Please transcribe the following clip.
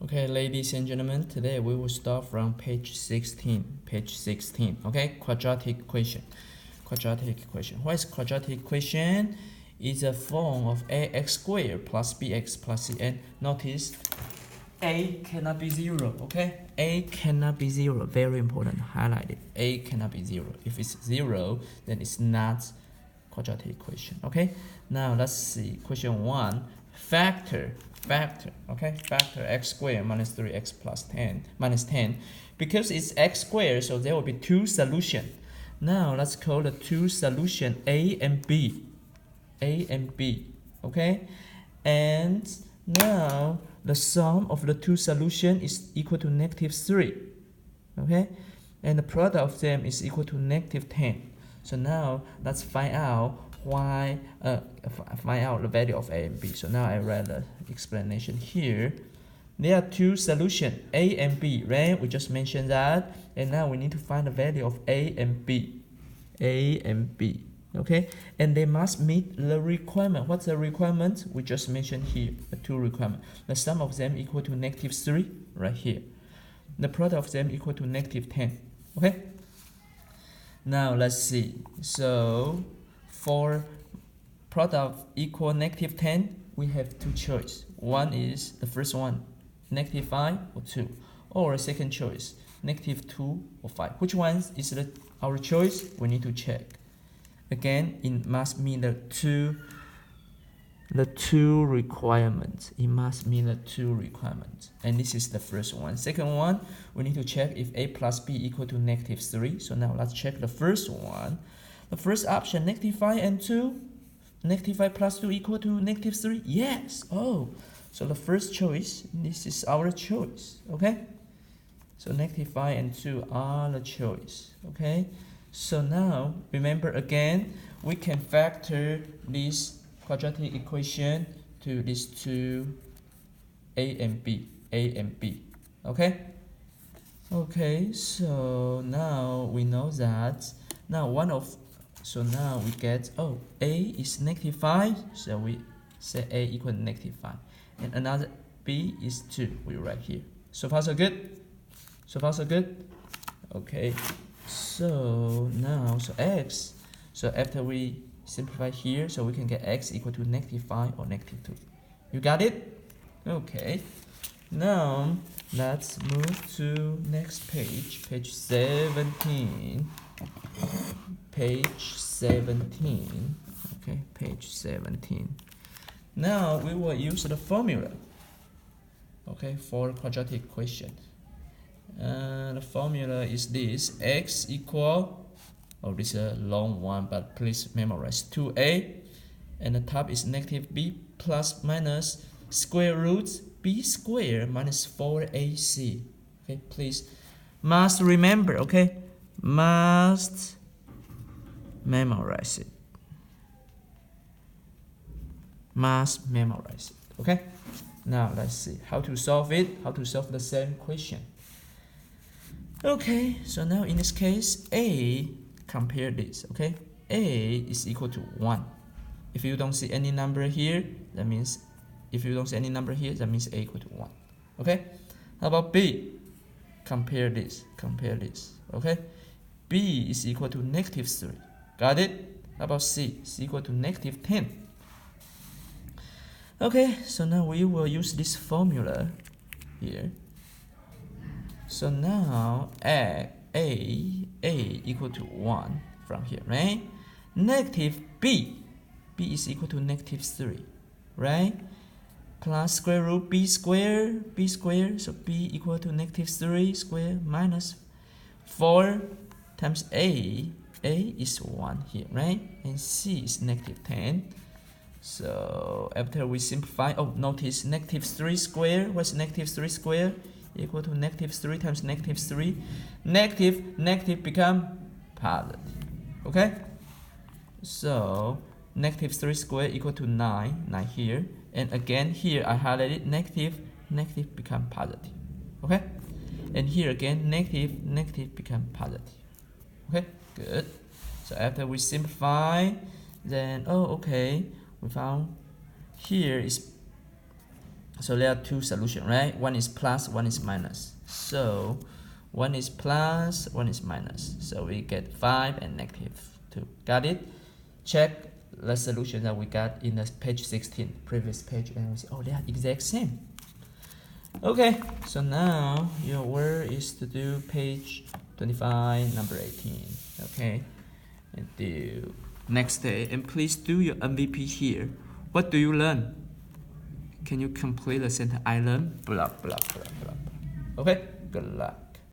Okay, ladies and gentlemen, today we will start from page 16. Page 16, okay? Quadratic equation. Quadratic equation. What is quadratic equation? It's a form of ax squared plus bx plus cn. Notice a cannot be 0, okay? A cannot be 0. Very important. Highlight it. A cannot be 0. If it's 0, then it's not quadratic equation, okay? Now let's see. Question 1. Factor, okay? Factor x squared minus 3x plus 10 minus 10. Because it's x squared, so there will be two solutions. Now let's call the two solutions A and B. A and B, okay? And now the sum of the two solutions is equal to -3, okay? And the product of them is equal to -10. So now let's find out find out the value of A and B. So now I write the explanation here. There are two solutions, A and B, right? We just mentioned that. And now we need to find the value of A and B. A and B, okay? And they must meet the requirement. What's the requirement? We just mentioned here, the two requirements. The sum of them equal to -3, right here. The product of them equal to -10, okay? Now let's see. So for product equal -10, we have two choices. One is the first one, -5 or 2. Or second choice, -2 or 5. Which one is our choice? We need to check. Again, it must meet the two requirements. It must meet the two requirements. And this is the first one. Second one, we need to check if a plus b equal to -3. So now let's check the first one. The first option, -5 and 2. -5 plus 2 equal to -3. Yes. Oh, so the first choice, this is our choice. Okay. So -5 and 2 are the choice. Okay. So now remember again, we can factor this quadratic equation to these two A and B. Okay. Okay. So now we know that. Now so now we get, oh, A is -5, so we say A equal to -5. And another B is 2, we write here. So far so good? So far so good? Okay, so now, so X, so after we simplify here, so we can get X equal to -5 or -2. You got it? Okay, now let's move to next page, page 17. Page 17, okay, page 17. Now we will use the formula, okay, for quadratic equation. The formula is this: x equal, oh, this is a long one, but please memorize, 2a, and the top is -b plus minus square root b squared minus 4ac. Okay, please must remember, okay, must memorize it. Must memorize it. Okay. Now let's see how to solve it. How to solve the same question. Okay. So now in this case, A, compare this. Okay. A is equal to 1. If you don't see any number here, that means A equal to 1. Okay. How about B? Compare this. Okay. B is equal to -3. Got it? How about C? It's equal to -10. Okay, so now we will use this formula here. So now A equal to 1 from here, right? B is equal to -3, right? Plus square root b squared, so b equal to -3 squared minus 4 times A is 1 here, right? And C is -10. So after we simplify, oh, notice -3 squared. What's -3 squared? Equal to -3 times -3. Negative become positive. Okay? So -3 squared equal to 9 here. And again here I highlighted negative become positive. Okay? And here again negative become positive. Okay? Good. So after we simplify, then, oh, okay, we found here is So there are two solutions, right? One is plus, one is minus. So one is plus, one is minus. So we get 5 and -2. Got it? Check the solution that we got in the page 16, previous page, and we see, oh, they are exact same. Okay, so now your work is to do page 25, number 18. Okay, and do next day, and please do your MVP here. What do you learn? Can you complete the sentence? I learned blah blah blah blah. Okay, good luck.